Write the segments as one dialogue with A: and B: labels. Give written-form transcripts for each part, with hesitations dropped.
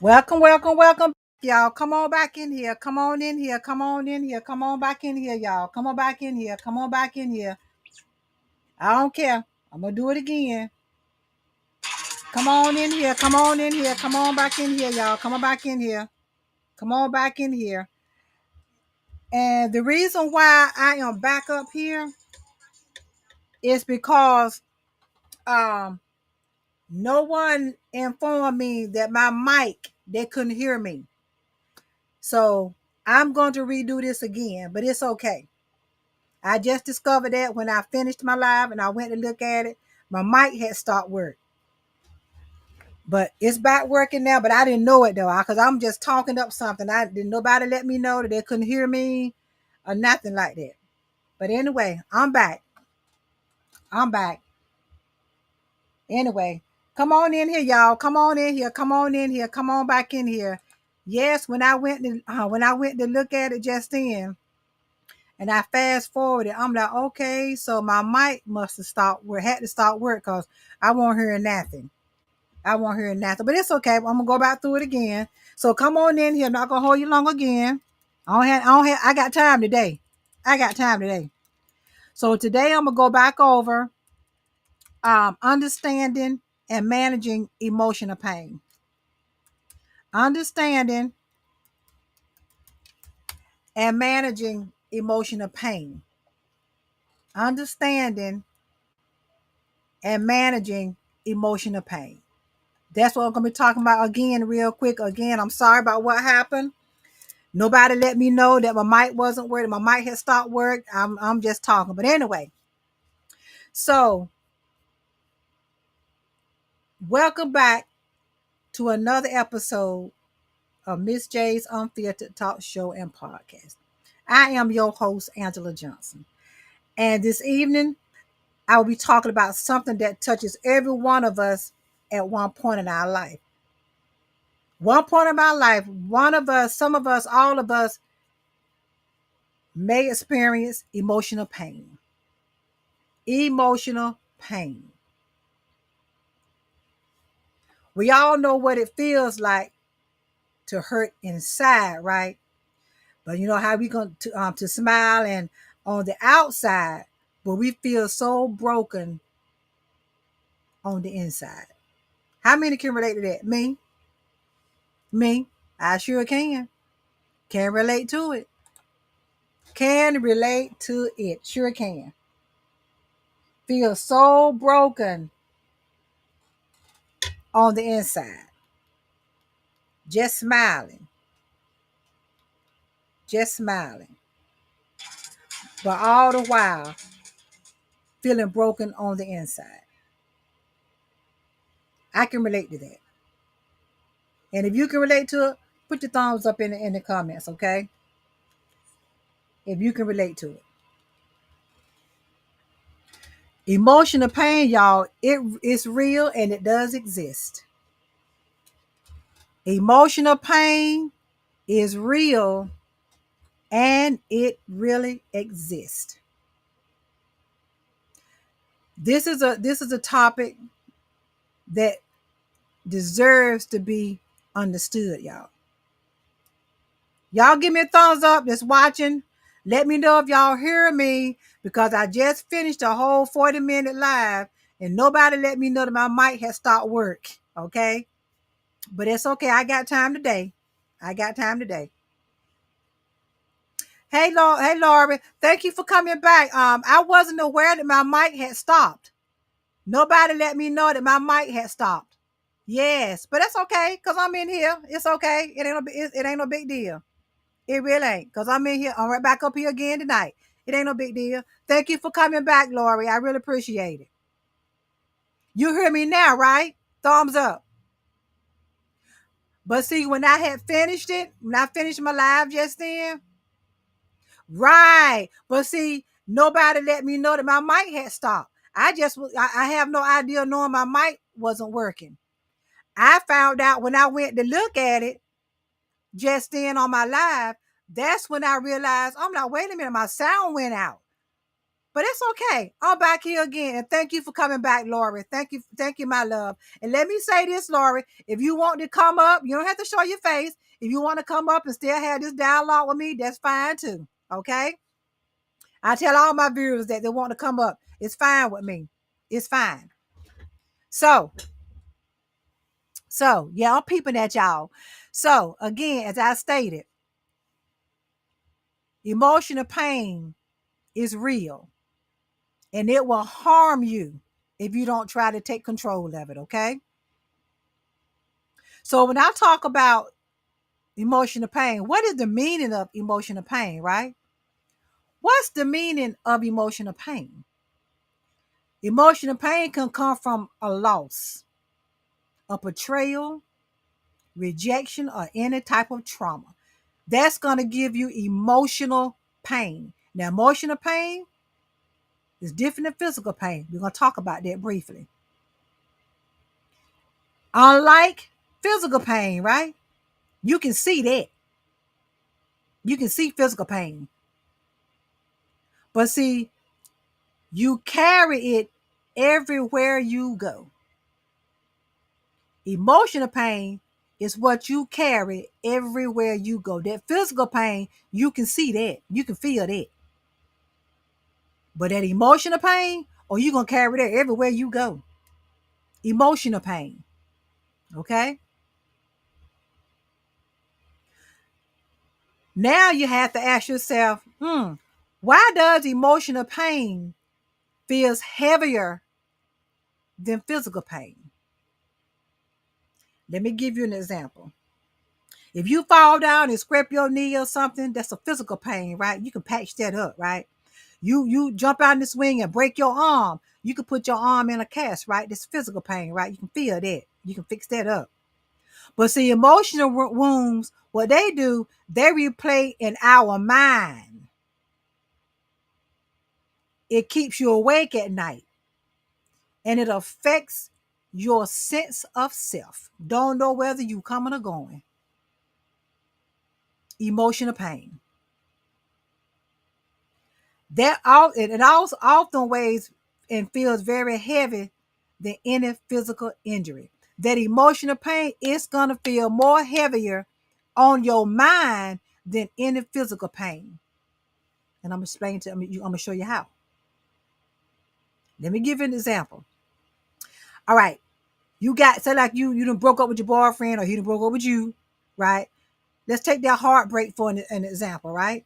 A: Welcome, y'all. Come on back in here. Come on in here. Come on in here. Come on back in here, y'all. Come on back in here. Come on back in here. I don't care. I'm gonna do it again. Come on in here. Come on in here. Come on back in here, y'all. Come on back in here. Come on back in here. And the reason why I am back up here is because um no one informed me that my mic they couldn't hear me. So I'm going to redo this again, but it's okay. I just discovered that when I finished my live and I went to look at it, my mic had stopped work. But it's back working now, but I didn't know it though, because I'm just talking up something. I didn't nobody let me know that they couldn't hear me or nothing like that. But anyway, I'm back. I'm back. Anyway, come on in here, y'all. Come on in here. Come on in here. Come on back in here. Yes, when I went to look at it just then, and I fast forwarded, I'm like, okay, so my mic must have stopped work, had to stop work because I won't hear nothing. I won't hear nothing. But it's okay. I'm gonna go back through it again. So come on in here. I'm not gonna hold you long again. I got time today. I got time today. So today I'm gonna go back over understanding and managing emotional pain. Understanding and managing emotional pain. Understanding and managing emotional pain. That's what I'm going to be talking about again, real quick. Again, I'm sorry about what happened. Nobody let me know that my mic wasn't working. My mic had stopped work. I'm just talking. But anyway, so welcome back to another episode of Miss J's Unfiltered Talk Show and Podcast. I am your host, Angela Johnson. And this evening, I will be talking about something that touches every one of us at one point in our life. One point in my life, one of us, some of us, all of us may experience emotional pain. Emotional pain. We all know what it feels like to hurt inside, right? But you know how we going to smile and on the outside, but we feel so broken on the inside. How many can relate to that? Me. I sure can. Can relate to it. Can relate to it. Sure can. Feel so broken on the inside. Just smiling. Just smiling. But all the while feeling broken on the inside. I can relate to that. And if you can relate to it, put your thumbs up in the comments, okay? If you can relate to it. Emotional pain, y'all, it's real and it does exist. Emotional pain is real and it really exists. This is a topic that deserves to be understood, y'all. Y'all give me a thumbs up that's watching. Let me know if y'all hear me because I just finished a whole 40-minute live and nobody let me know that my mic has stopped work. Okay. But it's okay. I got time today. I got time today. Hey, Laurie. Thank you for coming back. I wasn't aware that my mic had stopped. Nobody let me know that my mic had stopped. Yes, but that's okay because I'm in here. It's okay. It ain't no big deal. It really ain't because I'm in here. I'm right back up here again tonight. It ain't no big deal. Thank you for coming back, Lori. I really appreciate it. You hear me now, right? Thumbs up. But see, when I had finished it, when I finished my live just then, right. But see, nobody let me know that my mic had stopped. I have no idea knowing my mic wasn't working. I found out when I went to look at it just then on my live. That's when I realized, I'm like, wait a minute, my sound went out. But it's okay. I'm back here again. And thank you for coming back, Lori. Thank you, my love. And let me say this, Lori. If you want to come up, you don't have to show your face. If you want to come up and still have this dialogue with me, that's fine too. Okay? I tell all my viewers that they want to come up. It's fine with me. It's fine. So yeah, I'm peeping at y'all. So again, as I stated, emotional pain is real and it will harm you if you don't try to take control of it. Okay. So when I talk about emotional pain, what is the meaning of emotional pain, right? What's the meaning of emotional pain? Emotional pain can come from a loss, a betrayal, rejection, or any type of trauma. That's going to give you emotional pain. Now, emotional pain is different than physical pain. We're going to talk about that briefly. Unlike physical pain, right? You can see that. You can see physical pain. But see, you carry it everywhere you go. Emotional pain is what you carry everywhere you go. That physical pain, you can see that. You can feel that. But that emotional pain, or you're going to carry that everywhere you go. Emotional pain. Okay? Now you have to ask yourself, why does emotional pain feels heavier than physical pain? Let me give you an example. If you fall down and scrape your knee or something, that's a physical pain, right? You can patch that up, right? You jump out in the swing and break your arm. You can put your arm in a cast, right? That's physical pain, right? You can feel that. You can fix that up. But see, emotional wounds, what they do, they replay in our mind. It keeps you awake at night and it affects your sense of self. Don't know whether you coming or going. Emotional pain. It also often weighs and feels very heavy than any physical injury. That emotional pain is gonna feel more heavier on your mind than any physical pain. And I'm gonna explain to you. I'm gonna show you how. Let me give you an example. All right, you got say like you done broke up with your boyfriend or he done broke up with you, right? Let's take that heartbreak for an example, right?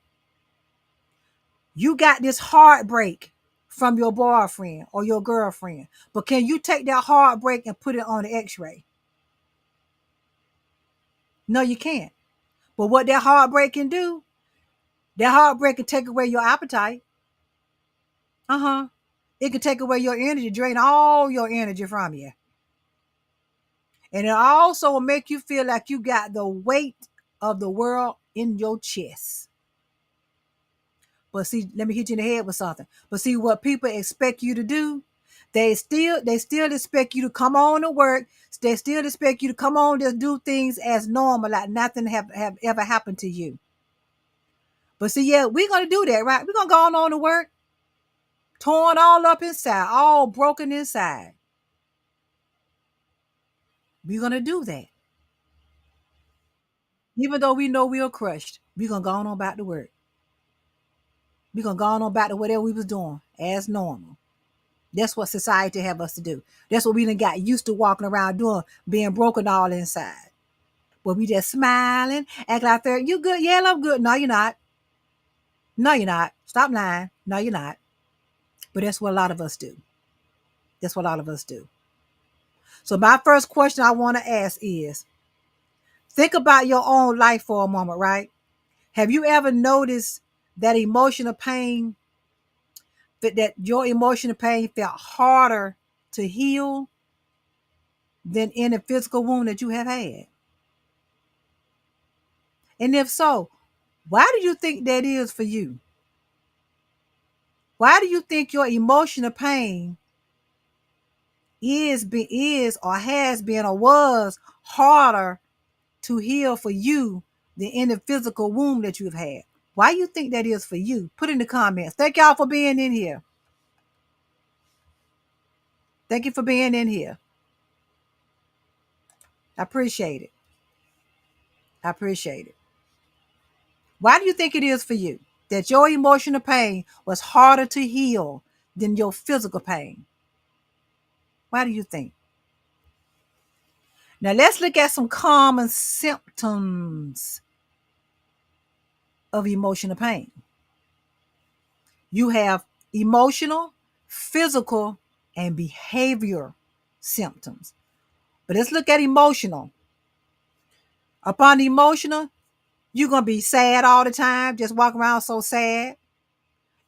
A: You got this heartbreak from your boyfriend or your girlfriend, but can you take that heartbreak and put it on the x-ray? No, you can't. But what that heartbreak can do, that heartbreak can take away your appetite. It can take away your energy, drain all your energy from you. And it also will make you feel like you got the weight of the world in your chest. But see, let me hit you in the head with something. But see what people expect you to do, they still expect you to come on to work. They still expect you to come on to do things as normal, like nothing have ever happened to you. But see, yeah, we're gonna do that, right? We're gonna go on to work, torn all up inside, all broken inside. We're gonna do that. Even though we know we are crushed, we're gonna go on back to work. We're gonna go on back to whatever we was doing as normal. That's what society have us to do. That's what we done got used to walking around doing, being broken all inside. But we just smiling, acting like they're, you good? Yeah, I'm good. No, you're not. No, you're not. Stop lying. No, you're not. But that's what a lot of us do. That's what a lot of us do. So my first question I want to ask is, think about your own life for a moment, right? Have you ever noticed that emotional pain, that your emotional pain felt harder to heal than any physical wound that you have had? And if so, why do you think that is for you? Why do you think your emotional pain is or has been or was harder to heal for you than any physical wound that you've had? Why do you think that is for you? Put in the comments. Thank y'all for being in here. Thank you for being in here. I appreciate it. I appreciate it. Why do you think it is for you that your emotional pain was harder to heal than your physical pain? Why do you think? Now let's look at some common symptoms of emotional pain. You have emotional, physical, and behavior symptoms. But let's look at emotional. Upon emotional, you're gonna be sad all the time, just walk around so sad.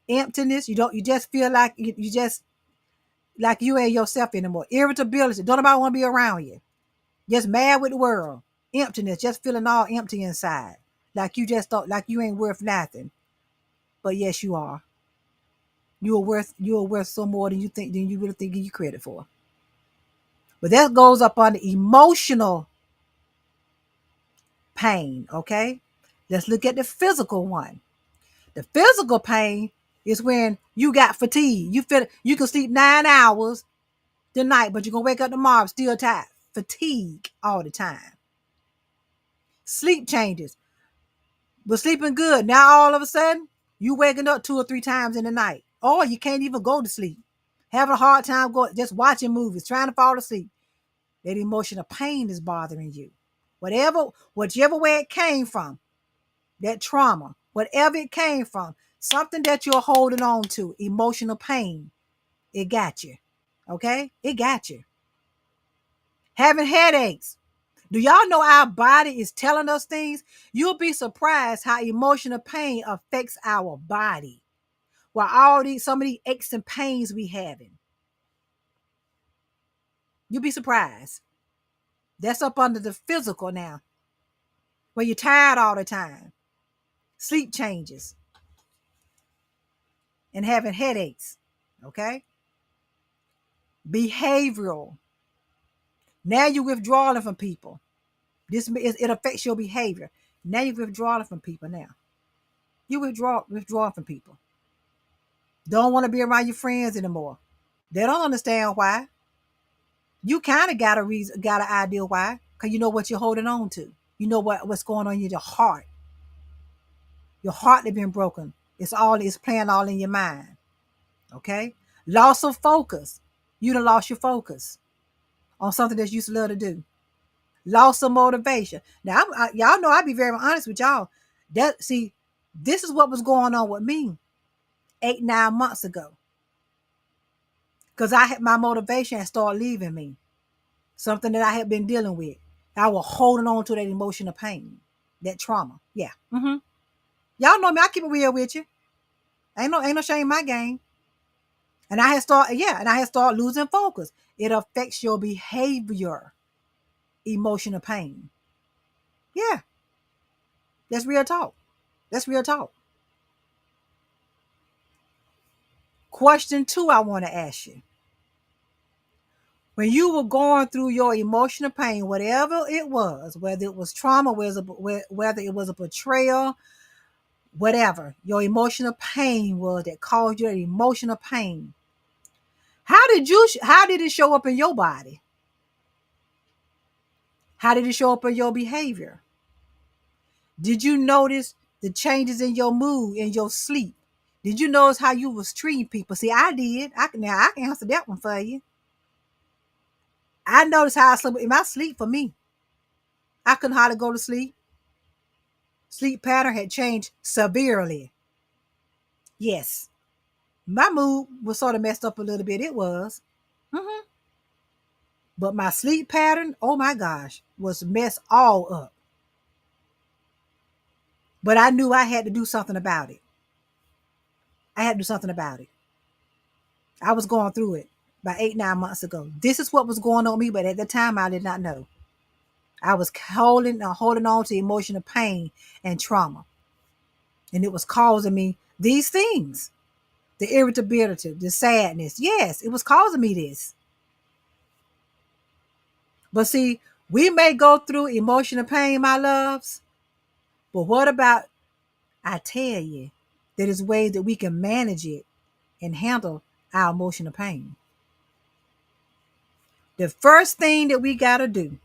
A: Emptiness, you just feel like you just like you ain't yourself anymore. Irritability, don't nobody want to be around you. Just mad with the world. Emptiness, just feeling all empty inside. Like you just don't like you ain't worth nothing. But yes, you are. You are worth so more than you really think you credit for. But that goes up on the emotional pain, okay? Let's look at the physical one. The physical pain is when you got fatigue. You feel you can sleep 9 hours the night, but you're gonna wake up tomorrow still tired. Fatigue all the time. Sleep changes. But sleeping good. Now all of a sudden, you waking up 2 or 3 times in the night. Or you can't even go to sleep. Having a hard time going just watching movies, trying to fall asleep. That emotional pain is bothering you. Whichever way it came from, that trauma, whatever it came from, something that you're holding on to, emotional pain, it got you. Okay? It got you. Having headaches. Do y'all know our body is telling us things? You'll be surprised how emotional pain affects our body. While some of these aches and pains we having. You'll be surprised. That's up under the physical now. Where you're tired all the time. Sleep changes. And having headaches. Okay? Behavioral. Now you're withdrawing from people. It affects your behavior. Now you're withdrawing from people now. You withdraw from people. Don't want to be around your friends anymore. They don't understand why. You kind of got a reason, got an idea why, because you know what you're holding on to. You know what's going on in your heart. Your heart has been broken. It's playing all in your mind. Okay? Loss of focus. You done lost your focus on something that you used to love to do. Loss of motivation. Now, y'all know I'll be very honest with y'all. This is what was going on with me 8, 9 months ago. Because my motivation had started leaving me. Something that I had been dealing with. I was holding on to that emotional pain, that trauma. Yeah. Y'all know me. I keep it real with you. Ain't no shame in my game. And I had started losing focus. It affects your behavior, emotional pain. Yeah, that's real talk. That's real talk. Question 2 I want to ask you. When you were going through your emotional pain, whatever it was, whether it was trauma, whether it was a betrayal, whatever your emotional pain was that caused you that emotional pain, how did it show up in your body? How did it show up in your behavior? Did you notice the changes in your mood, in your sleep? Did you notice how you was treating people? See, I did. I can answer that one for you. I noticed how I slept in my sleep. For me, I couldn't hardly go to sleep. Sleep pattern had changed severely. Yes, my mood was sort of messed up a little bit. It was. But my sleep pattern, oh my gosh, was messed all up. But I knew I had to do something about it. I had to do something about it. I was going through it about 8, 9 months ago. This is what was going on with me, but at the time I did not know. I was holding on to emotional pain and trauma. And it was causing me these things. The irritability, the sadness. Yes, it was causing me this. But see, we may go through emotional pain, my loves. But what about, I tell you, there is ways that we can manage it and handle our emotional pain. The first thing that we got to do,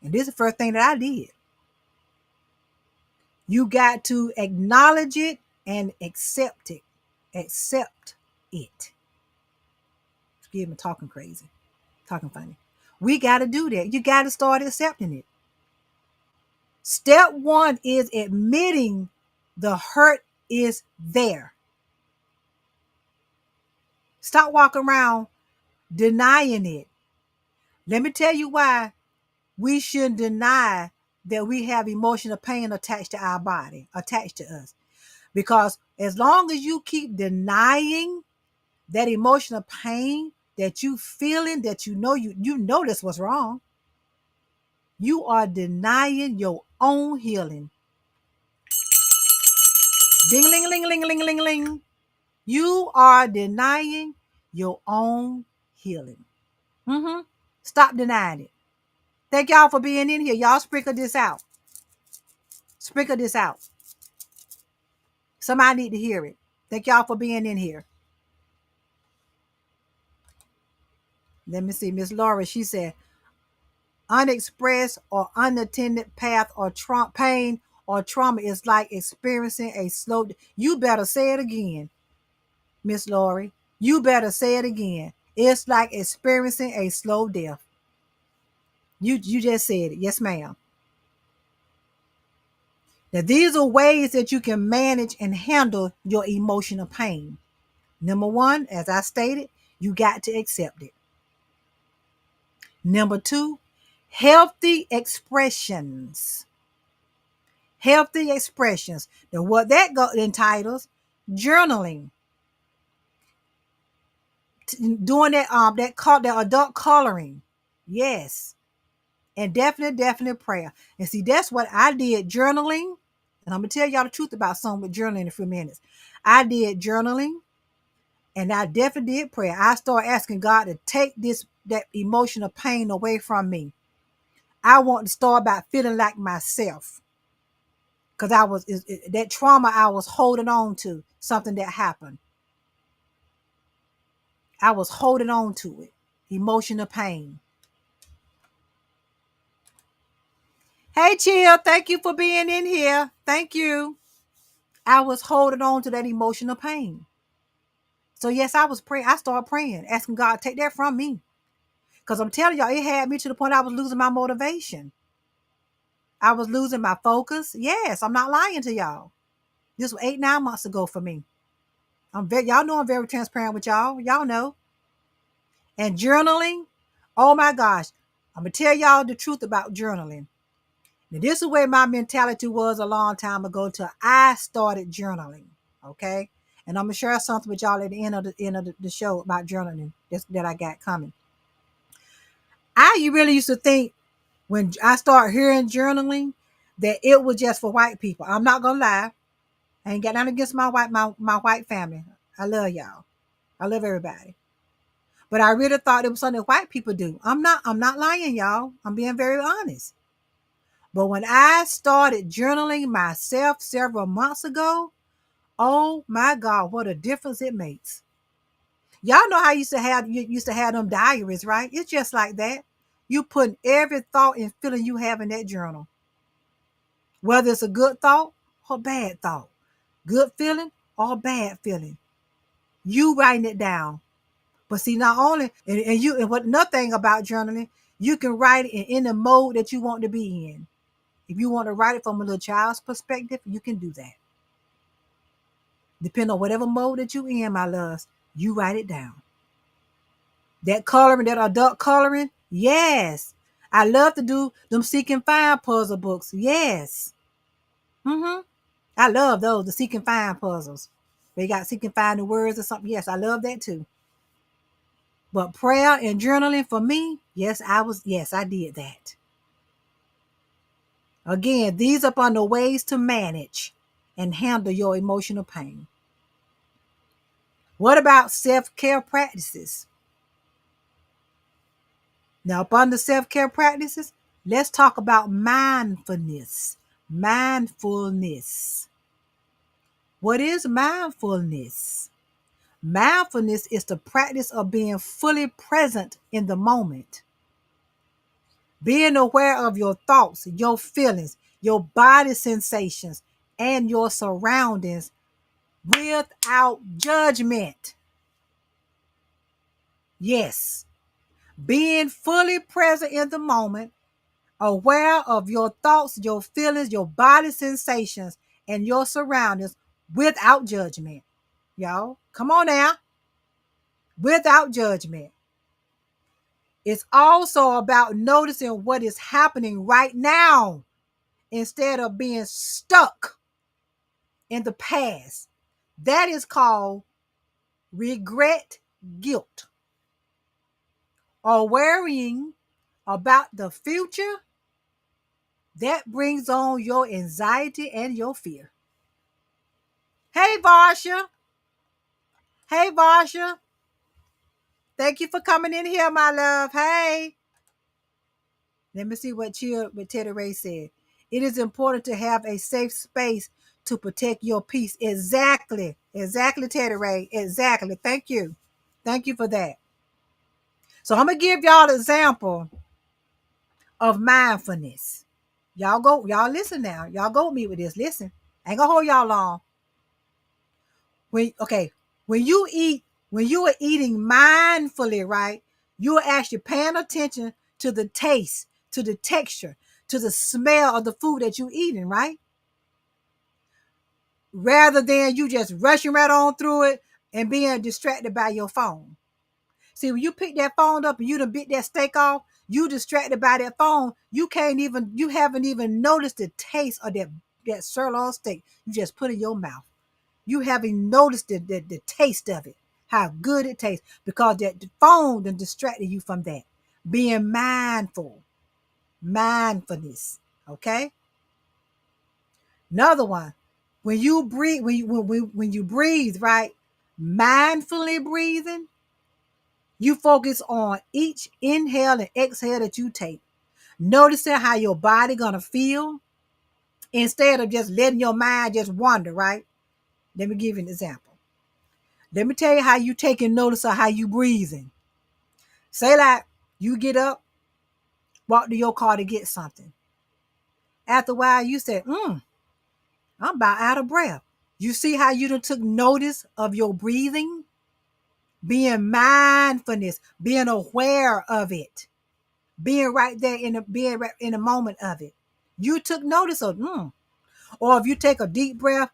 A: and this is the first thing that I did, you got to acknowledge it and accept it. Accept it. Excuse me, talking crazy, talking funny. We got to do that. You got to start accepting it. Step one is admitting the hurt is there. Stop walking around denying it. Let me tell you why we shouldn't deny that we have emotional pain attached to our body, attached to us. Because as long as you keep denying that emotional pain that you feeling, that you know this was wrong, you are denying your own healing. Ding, ling, ling, ling, ling, ling, ling. You are denying your own healing. Stop denying it. Thank y'all for being in here. Y'all sprinkle this out. Sprinkle this out. Somebody need to hear it. Thank y'all for being in here. Let me see. Miss Laura, she said, unexpressed or unattended path or pain or trauma is like experiencing a slow. You better say it again, Miss Laurie. You better say it again. It's like experiencing a slow death. You just said it. Yes, ma'am. Now, these are ways that you can manage and handle your emotional pain. Number one, as I stated, you got to accept it. Number two, healthy expressions. Healthy expressions. Now, what that entitles, journaling. Doing that that adult coloring. Yes. And definitely prayer. And see, that's what I did, journaling. And I'm gonna tell y'all the truth about something with journaling in a few minutes. I did journaling and I definitely did prayer. I started asking God to take that emotional pain away from me. I want to start by feeling like myself. Because that trauma I was holding on to, something that happened. I was holding on to it. Emotional pain. Hey, Chill, thank you for being in here. Thank you. I was holding on to that emotional pain. So yes, I was praying. I started praying, asking God to take that from me. Because I'm telling y'all, it had me to the point I was losing my motivation. I was losing my focus. Yes, I'm not lying to y'all. This was 8-9 months ago for me. Y'all know I'm very transparent with y'all. Y'all know. And journaling, oh my gosh. I'm going to tell y'all the truth about journaling. Now, this is where my mentality was a long time ago until I started journaling. Okay. And I'm going to share something with y'all at the end of the show about journaling that I got coming. I really used to think when I started hearing journaling that it was just for white people. I'm not going to lie. I ain't got nothing against my white family. I love y'all. I love everybody. But I really thought it was something white people do. I'm not lying, y'all. I'm being very honest. But when I started journaling myself several months ago, oh my God, what a difference it makes. Y'all know how you used to have them diaries, right? It's just like that. You put every thought and feeling you have in that journal. Whether it's a good thought or bad thought. Good feeling or bad feeling. You writing it down. But see, not only, and what another thing about journaling, you can write it in the mode that you want to be in. If you want to write it from a little child's perspective, you can do that. Depending on whatever mode that you in, my loves, you write it down. That coloring, that adult coloring, yes. I love to do them seek and find puzzle books. Yes. I love those, the seek and find puzzles. They got seek and find the words or something. Yes, I love that too. But prayer and journaling for me, yes, I did that. Again, these are on the ways to manage and handle your emotional pain. What about self-care practices? Now, upon the self-care practices, let's talk about mindfulness. Mindfulness. What is mindfulness? Mindfulness is the practice of being fully present in the moment. Being aware of your thoughts, your feelings, your body sensations, and your surroundings without judgment. Yes, being fully present in the moment, aware of your thoughts, your feelings, your body sensations, and your surroundings without judgment. Y'all, come on now. Without judgment. It's also about noticing what is happening right now instead of being stuck in the past. That is called regret, guilt, or worrying about the future. That brings on your anxiety and your fear. Hey, Varsha. Hey, Varsha. Thank you for coming in here, my love. Hey. Let me see what Teddy Ray said. It is important to have a safe space to protect your peace. Exactly. Exactly, Teddy Ray. Exactly. Thank you. Thank you for that. So I'm going to give y'all an example of mindfulness. Y'all listen now. Y'all go with me with this. Listen. I ain't gonna hold y'all long. When you are eating mindfully, right, you are actually paying attention to the taste, to the texture, to the smell of the food that you're eating, right? Rather than you just rushing right on through it and being distracted by your phone. See, when you pick that phone up and you done bit that steak off, you distracted by that phone. You haven't even noticed the taste of that sirloin steak you just put in your mouth. You haven't noticed the taste of it, how good it tastes, because the phone done distracted you from that. Being mindful, mindfulness. Okay. Another one, when you breathe, when you breathe, right, mindfully breathing, you focus on each inhale and exhale that you take, noticing how your body gonna feel instead of just letting your mind just wander. Right. Let me give you an example. Let me tell you how you taking notice of how you breathing. Say like you get up, walk to your car to get something. After a while, you say, I'm about out of breath. You see how you done took notice of your breathing? Being mindfulness, being aware of it, being right there being right in the moment of it. You took notice of, or if you take a deep breath,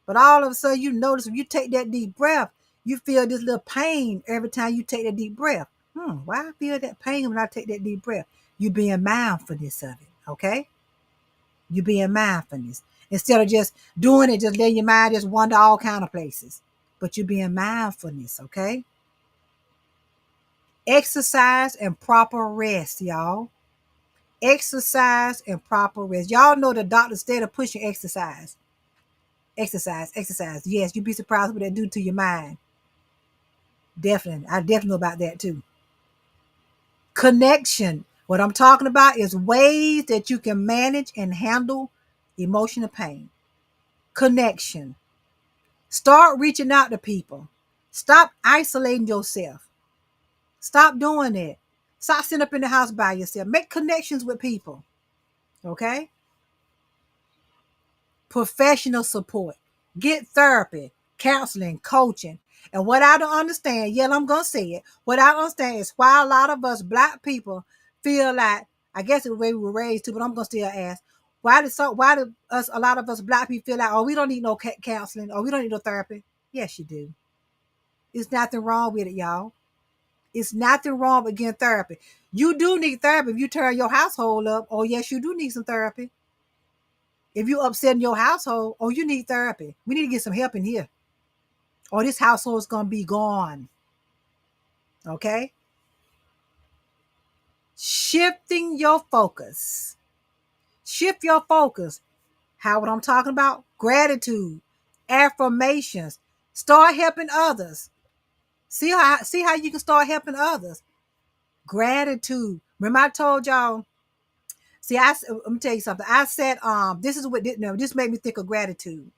A: but all of a sudden you notice when you take that deep breath, you feel this little pain every time you take that deep breath. Why I feel that pain when I take that deep breath? You being mindfulness of it, okay? You being mindfulness. Instead of just doing it, just letting your mind just wander all kind of places. But you being mindfulness, okay? Exercise and proper rest, y'all. Exercise and proper rest. Y'all know the doctor instead of pushing exercise. Exercise. Yes, you'd be surprised what that do to your mind. Definitely. I definitely know about that too. Connection. What I'm talking about is ways that you can manage and handle emotional pain. Connection. Start reaching out to people. Stop isolating yourself. Stop doing it. Stop sitting up in the house by yourself. Make connections with people. Okay? Professional support. Get therapy, counseling, coaching. And what I don't understand, I'm going to say it. What I don't understand is why a lot of us Black people feel like, I guess it's the way we were raised too, but I'm going to still ask, why do a lot of us Black people feel like, oh, we don't need no counseling, or we don't need no therapy? Yes, you do. There's nothing wrong with it, y'all. It's nothing wrong with getting therapy. You do need therapy if you turn your household up. Oh, yes, you do need some therapy. If you upset in your household, oh, you need therapy. We need to get some help in here. Or this household is going to be gone. Okay? Shifting your focus. Shift your focus. How what I'm talking about? Gratitude, affirmations. Start helping others. See how you can start helping others. Gratitude. Remember I told y'all. See, let me tell you something. I said, this made me think of gratitude.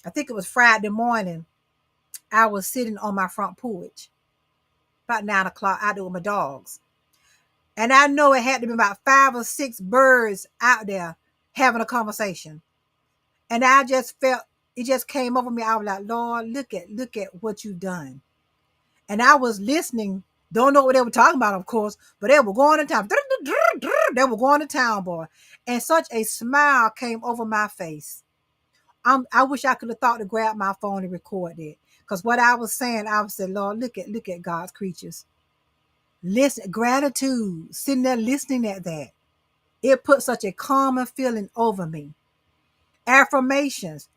A: I think it was Friday morning. I was sitting on my front porch. about 9 o'clock out there with my dogs. And I know it had to be about 5 or 6 birds out there having a conversation. And I just felt, it just came over me. I was like, Lord, look at what you've done. And I was listening, don't know what they were talking about, of course, but they were going to town. They were going to town, boy. And such a smile came over my face. I wish I could have thought to grab my phone and record it. Because what I was saying, I was saying, Lord, look at God's creatures. Listen, gratitude, sitting there listening at that. It put such a calming feeling over me. Affirmations.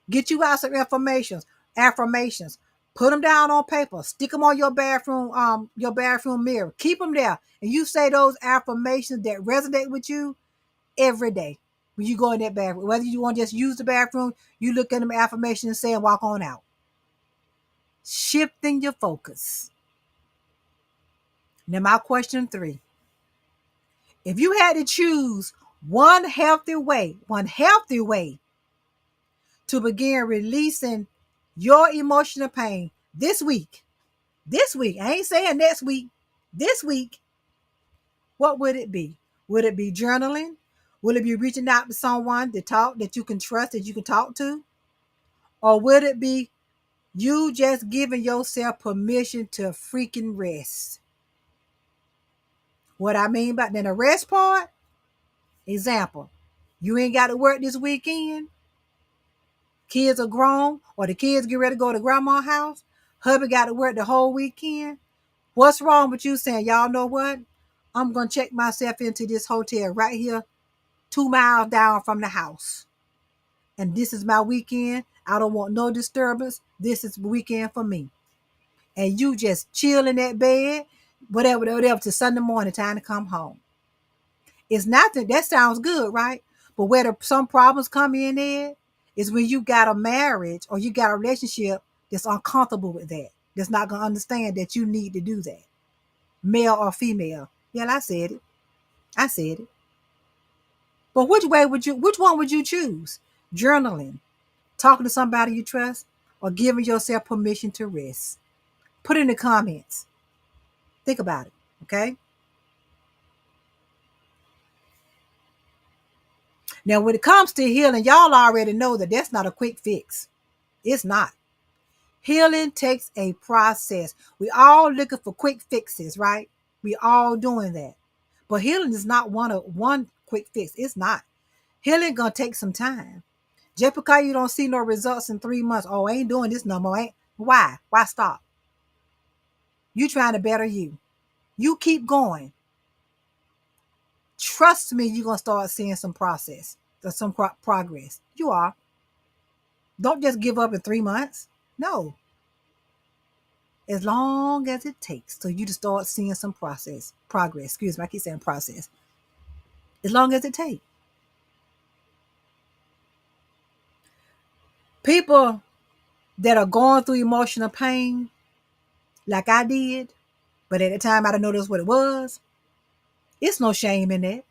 A: Get you out some affirmations. Put them down on paper. Stick them on your bathroom mirror. Keep them there. And you say those affirmations that resonate with you every day when you go in that bathroom. Whether you want to just use the bathroom, you look at them affirmations and say and walk on out. Shifting your focus. Now, my question 3. If you had to choose one healthy way to begin releasing your emotional pain this week, I ain't saying next week, this week, what would it be? Would it be journaling? Would it be reaching out to someone to talk that you can trust, that you can talk to? Or would it be you just giving yourself permission to freaking rest? What I mean by then the rest part, example, you ain't got to work this weekend. Kids are grown, or the kids get ready to go to grandma's house. Hubby got to work the whole weekend. What's wrong with you saying, y'all know what? I'm going to check myself into this hotel right here, 2 miles down from the house. And this is my weekend. I don't want no disturbance. This is the weekend for me. And you just chill in that bed, whatever, till Sunday morning time to come home. It's nothing. That sounds good, right? But where some problems come in there is when you got a marriage or you got a relationship that's uncomfortable with that. That's not going to understand that you need to do that. Male or female. Yeah, I said it. But which one would you choose? Journaling, talking to somebody you trust, or giving yourself permission to rest? Put it in the comments. Think about it, okay? Now, when it comes to healing, y'all already know that that's not a quick fix. It's not. Healing takes a process. We all looking for quick fixes, right? We all doing that. But healing is not one quick fix. It's not. Healing gonna take some time. Just because you don't see no results in 3 months, I ain't doing this no more. Why? Why stop? You trying to better you. You keep going. Trust me, you're gonna start seeing some progress. You are. Don't just give up in 3 months. No. As long as it takes till you to start seeing some progress. Excuse me, I keep saying process. As long as it takes. People that are going through emotional pain, like I did, but at the time I didn't know that's what it was. It's no shame in that.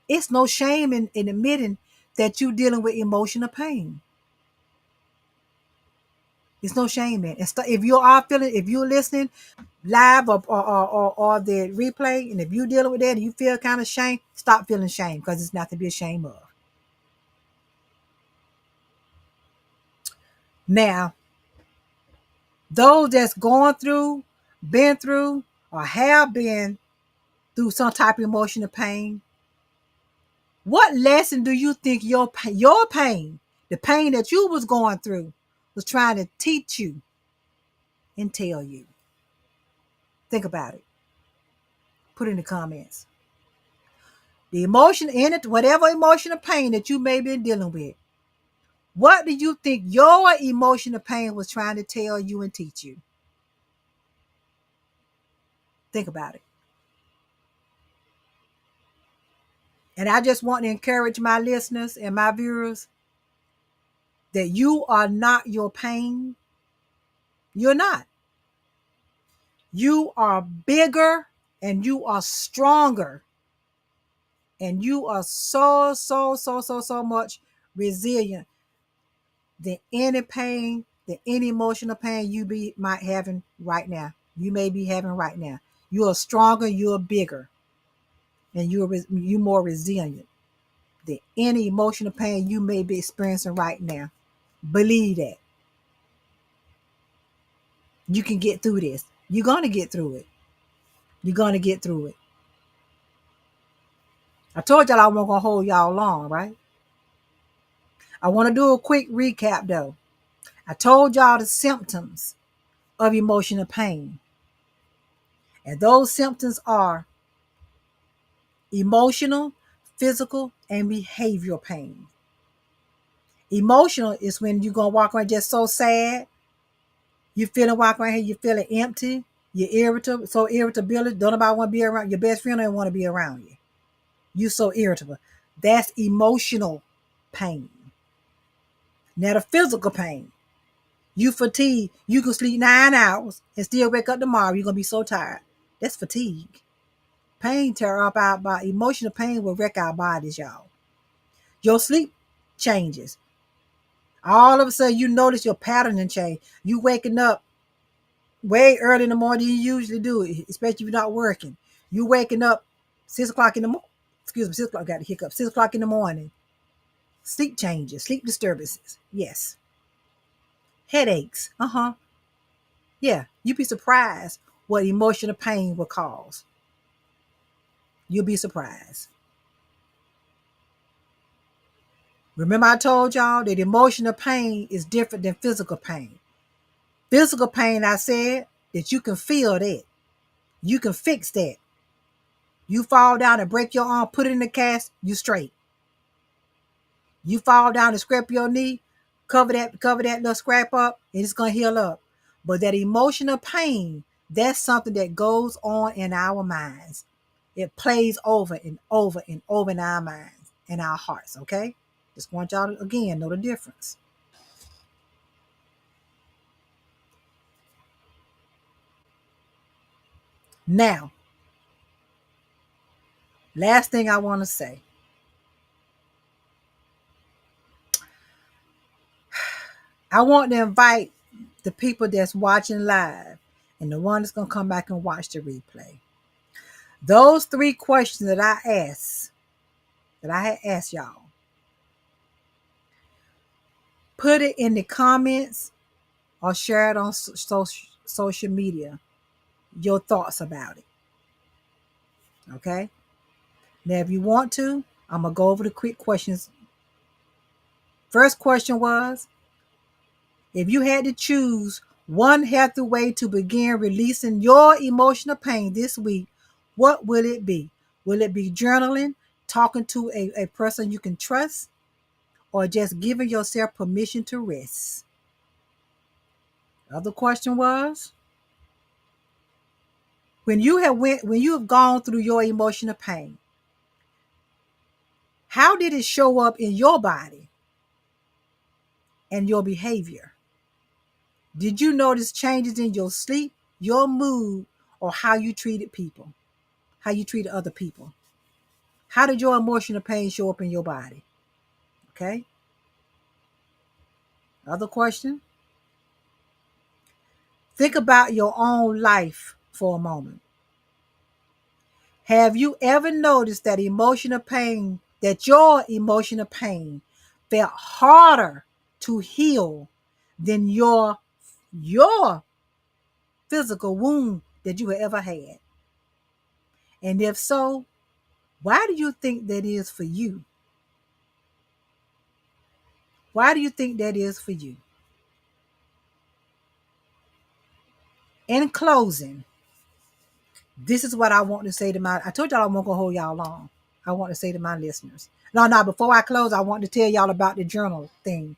A: It's no shame in admitting that you're dealing with emotional pain. There's no shame in it. If you're listening live or the replay, and if you're dealing with that and you feel kind of shame, stop feeling shame, because it's not to be ashamed of. Now, those that's been through, or have been through some type of emotional pain, what lesson do you think your pain, the pain that you was going through, was trying to teach you and tell you? Think about it. Put it in the comments. The emotion in it, whatever emotional pain that you may be dealing with, what do you think your emotional pain was trying to tell you and teach you? Think about it. And I just want to encourage my listeners and my viewers that you are not your pain. You're not. You are bigger and you are stronger. And you are so much resilient than any pain than any emotional pain might having right now. You may be having right now. You are stronger, you are bigger, and you more resilient than any emotional pain you may be experiencing right now. Believe that. You can get through this. You're gonna get through it. You're gonna get through it. I told y'all I wasn't gonna hold y'all long, right? I want to do a quick recap though. I told y'all the symptoms of emotional pain. And those symptoms are emotional, physical, and behavioral pain. Emotional is when you're going to walk around just so sad. You're feeling walk around here, you're feeling empty. You're irritable, so irritability. Don't nobody want to be around. Your best friend don't want to be around you. You're so irritable. That's emotional pain. Now the physical pain. You fatigue. You can sleep 9 hours and still wake up tomorrow. You're going to be so tired. That's fatigue. Pain tear up our body. Emotional pain will wreck our bodies, y'all. Your sleep changes. All of a sudden, you notice your pattern and change. You waking up way early in the morning than you usually do, especially if you're not working. You waking up 6 o'clock in the morning. Excuse me, 6 o'clock. Got a hiccup. 6 o'clock in the morning. Sleep changes. Sleep disturbances. Yes. Headaches. Yeah. You'd be surprised what emotional pain will cause. You'll be surprised. Remember I told y'all that emotional pain is different than physical pain. Physical pain, I said that you can feel that. You can fix that. You fall down and break your arm, put it in the cast, you straight. You fall down and scrape your knee, cover that little scrap up, and it's gonna heal up. But that emotional pain, that's something that goes on in our minds. It plays over and over and over in our minds and our hearts, okay? Just want y'all to, again, know the difference. Now, last thing I want to say. I want to invite the people that's watching live and the one that's going to come back and watch the replay. Those 3 questions that I had asked y'all, put it in the comments or share it on social media, your thoughts about it. Okay? Now, if you want to, I'm going to go over the quick questions. First question was, if you had to choose one healthy way to begin releasing your emotional pain this week, what will it be? Will it be journaling, talking to a person you can trust, or just giving yourself permission to rest? The other question was, when you have gone through your emotional pain, how did it show up in your body and your behavior? Did you notice changes in your sleep, your mood, or how you treated people? How you treated other people? How did your emotional pain show up in your body? Okay. Other question. Think about your own life for a moment. Have you ever noticed that your emotional pain felt harder to heal than your physical wound that you ever had? And if so, why do you think that is for you? Why do you think that is for you? In closing, this is what I want to say I told y'all I won't go hold y'all long. I want to say to my listeners. No, before I close, I want to tell y'all about the journal thing.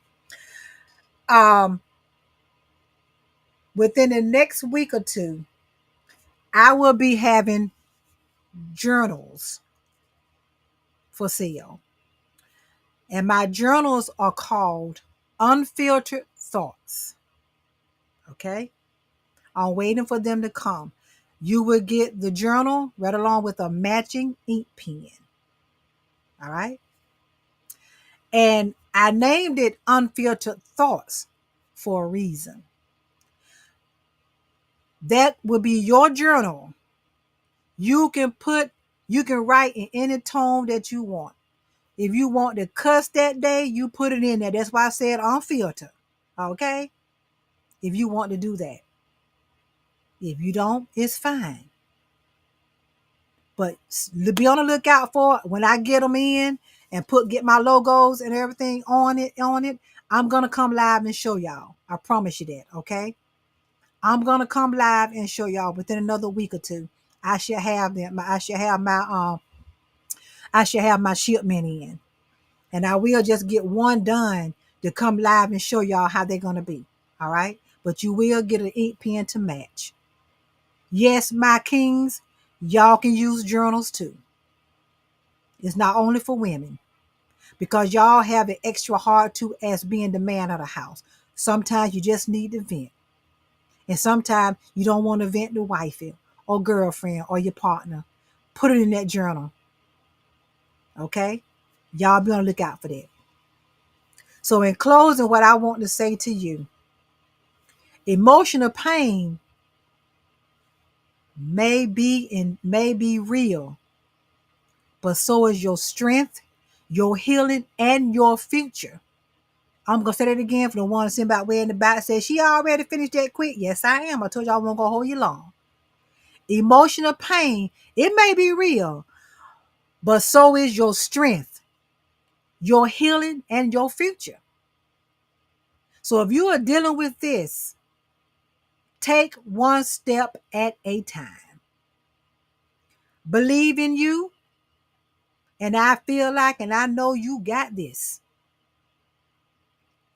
A: Within the next week or two, I will be having journals for sale. And my journals are called Unfiltered Thoughts. Okay? I'm waiting for them to come. You will get the journal right along with a matching ink pen. All right? And I named it Unfiltered Thoughts for a reason. That will be your journal. You can write in any tone that you want. If you want to cuss that day, you put it in there. That's why I said unfiltered. Okay? If you want to do that. If you don't, it's fine. But be on the lookout for it. When I get them in and get my logos and everything on it, I'm going to come live and show y'all. I promise you that. Okay? I'm going to come live and show y'all within another week or two. I should have them. I should have my shipment in. And I will just get one done to come live and show y'all how they're going to be. All right? But you will get an ink pen to match. Yes, my kings, y'all can use journals too. It's not only for women, because y'all have it extra hard too as being the man of the house. Sometimes you just need to vent. And sometimes you don't want to vent to wifey or girlfriend or your partner. Put it in that journal. Okay? Y'all be on the lookout for that. So in closing, what I want to say to you, emotional pain may be real, but so is your strength, your healing, and your future. I'm going to say that again for the one sitting back way in the back says, she already finished that quick. Yes, I am. I told you I won't go hold you long. Emotional pain, it may be real, but so is your strength, your healing, and your future. So if you are dealing with this, take one step at a time. Believe in you, and I feel like, and I know you got this.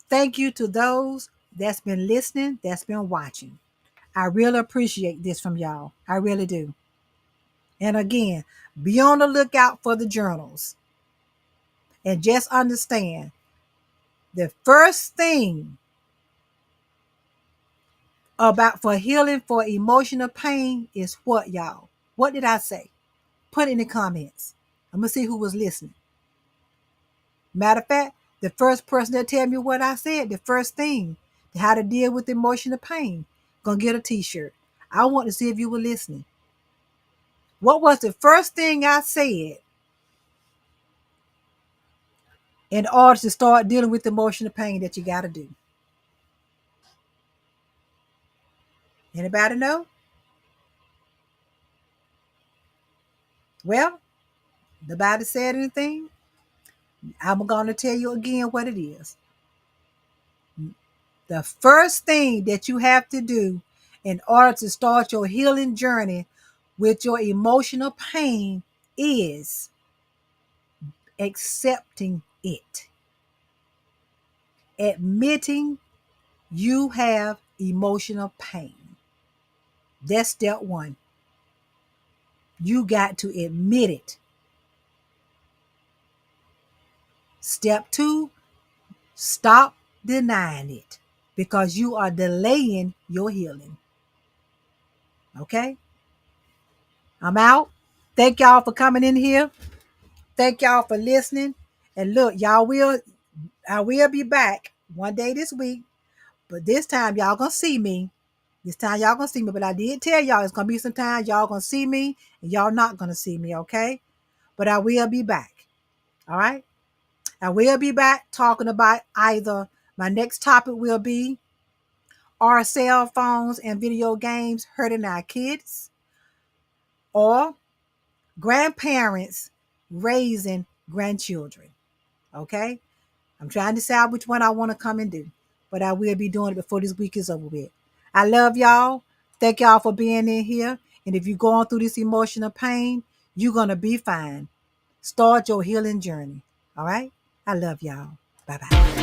A: Thank you to those that's been listening, that's been watching. I really appreciate this from y'all. I really do. And again, be on the lookout for the journals. And just understand, the first thing about for healing for emotional pain is what, y'all? What did I say? Put it in the comments. I'm going to see who was listening. Matter of fact, the first person that tell me what I said, the first thing, how to deal with emotional pain, gonna get a t-shirt. I want to see if you were listening. What was the first thing I said in order to start dealing with emotional pain that you got to do? Anybody know? Well, nobody said anything. I'm going to tell you again what it is. The first thing that you have to do in order to start your healing journey with your emotional pain is accepting it. Admitting you have emotional pain. That's step one. You got to admit it. Step two, stop denying it, because you are delaying your healing. Okay? I'm out. Thank y'all for coming in here. Thank y'all for listening. And look, I will be back one day this week, but this time y'all gonna see me. But I did tell y'all it's gonna be some times y'all gonna see me and y'all not gonna see me, okay? But I will be back. All right? I will be back talking about either my next topic will be, are cell phones and video games hurting our kids? Or grandparents raising grandchildren. Okay? I'm trying to decide which one I want to come and do, but I will be doing it before this week is over with. I love y'all. Thank y'all for being in here. And if you're going through this emotional pain, you're going to be fine. Start your healing journey. All right? I love y'all. Bye-bye.